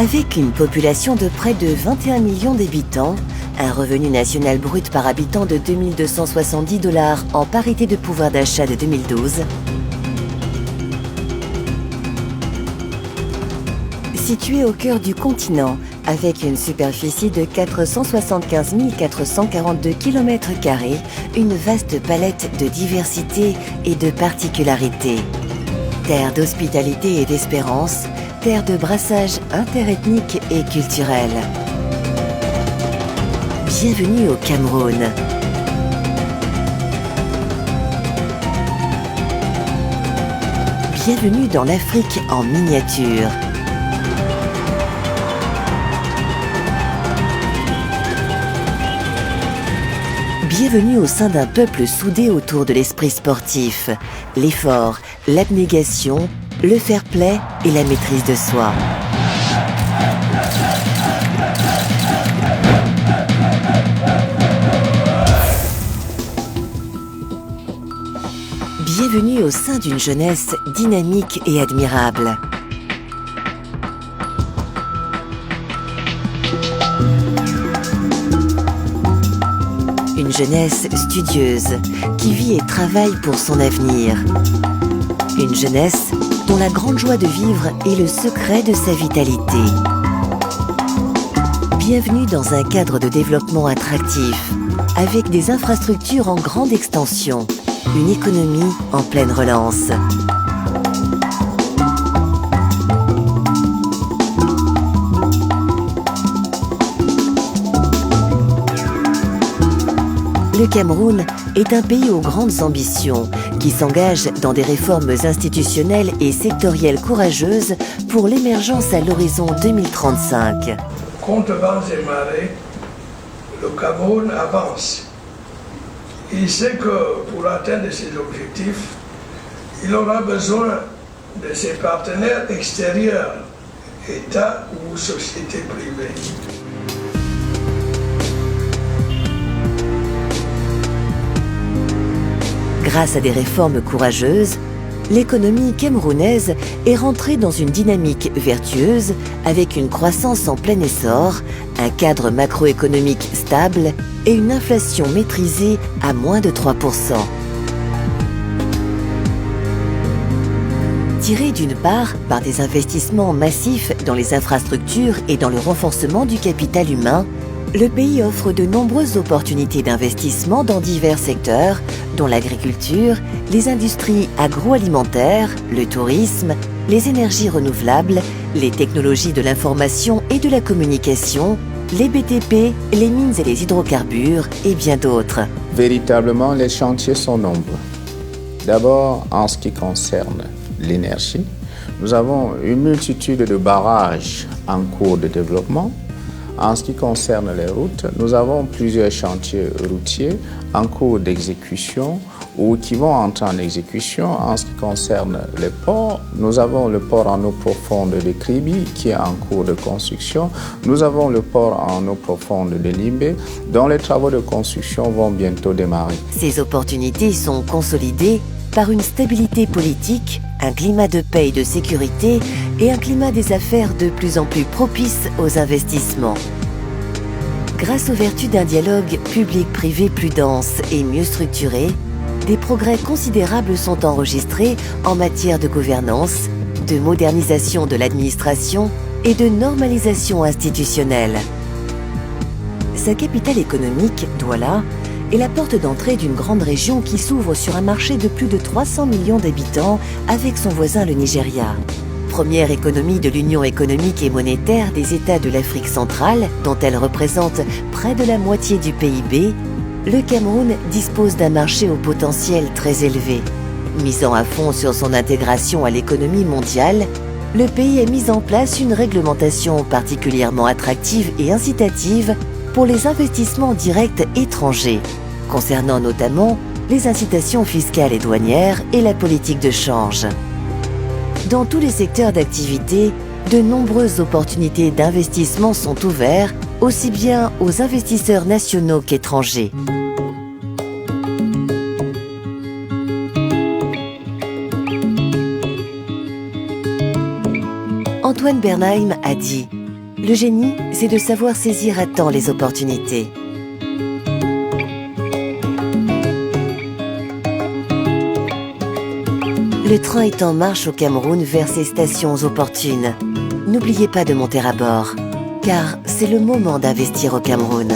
Avec une population de près de 21 millions d'habitants, un revenu national brut par habitant de 2 270 $ en parité de pouvoir d'achat de 2012, situé au cœur du continent, avec une superficie de 475 442 km², une vaste palette de diversité et de particularités. Terre d'hospitalité et d'espérance, terre de brassage interethnique et culturel. Bienvenue au Cameroun. Bienvenue dans l'Afrique en miniature. Bienvenue au sein d'un peuple soudé autour de l'esprit sportif, l'effort, l'abnégation, le fair-play et la maîtrise de soi. Bienvenue au sein d'une jeunesse dynamique et admirable. Une jeunesse studieuse qui vit et travaille pour son avenir. Une jeunesse dont la grande joie de vivre est le secret de sa vitalité. Bienvenue dans un cadre de développement attractif, avec des infrastructures en grande extension, une économie en pleine relance. Le Cameroun est un pays aux grandes ambitions qui s'engage dans des réformes institutionnelles et sectorielles courageuses pour l'émergence à l'horizon 2035. Contre vents et marées, le Cameroun avance. Il sait que pour atteindre ses objectifs, il aura besoin de ses partenaires extérieurs, État ou sociétés privées. Grâce à des réformes courageuses, l'économie camerounaise est rentrée dans une dynamique vertueuse avec une croissance en plein essor, un cadre macroéconomique stable et une inflation maîtrisée à moins de 3%. Tiré d'une part par des investissements massifs dans les infrastructures et dans le renforcement du capital humain, le pays offre de nombreuses opportunités d'investissement dans divers secteurs, dont l'agriculture, les industries agroalimentaires, le tourisme, les énergies renouvelables, les technologies de l'information et de la communication, les BTP, les mines et les hydrocarbures et bien d'autres. Véritablement, les chantiers sont nombreux. D'abord, en ce qui concerne l'énergie, nous avons une multitude de barrages en cours de développement. En ce qui concerne les routes, nous avons plusieurs chantiers routiers en cours d'exécution ou qui vont entrer en exécution. En ce qui concerne les ports, nous avons le port en eau profonde de Kribi qui est en cours de construction. Nous avons le port en eau profonde de Limbé dont les travaux de construction vont bientôt démarrer. Ces opportunités sont consolidées par une stabilité politique, un climat de paix et de sécurité et un climat des affaires de plus en plus propice aux investissements. Grâce aux vertus d'un dialogue public-privé plus dense et mieux structuré, des progrès considérables sont enregistrés en matière de gouvernance, de modernisation de l'administration et de normalisation institutionnelle. Sa capitale économique, Douala, est la porte d'entrée d'une grande région qui s'ouvre sur un marché de plus de 300 millions d'habitants avec son voisin le Nigeria. Première économie de l'Union économique et monétaire des États de l'Afrique centrale, dont elle représente près de la moitié du PIB, le Cameroun dispose d'un marché au potentiel très élevé. Misant à fond sur son intégration à l'économie mondiale, le pays a mis en place une réglementation particulièrement attractive et incitative pour les investissements directs étrangers, concernant notamment les incitations fiscales et douanières et la politique de change. Dans tous les secteurs d'activité, de nombreuses opportunités d'investissement sont ouvertes, aussi bien aux investisseurs nationaux qu'étrangers. Antoine Bernheim a dit Le génie, c'est de savoir saisir à temps les opportunités. Le train est en marche au Cameroun vers ses stations opportunes. N'oubliez pas de monter à bord, car c'est le moment d'investir au Cameroun.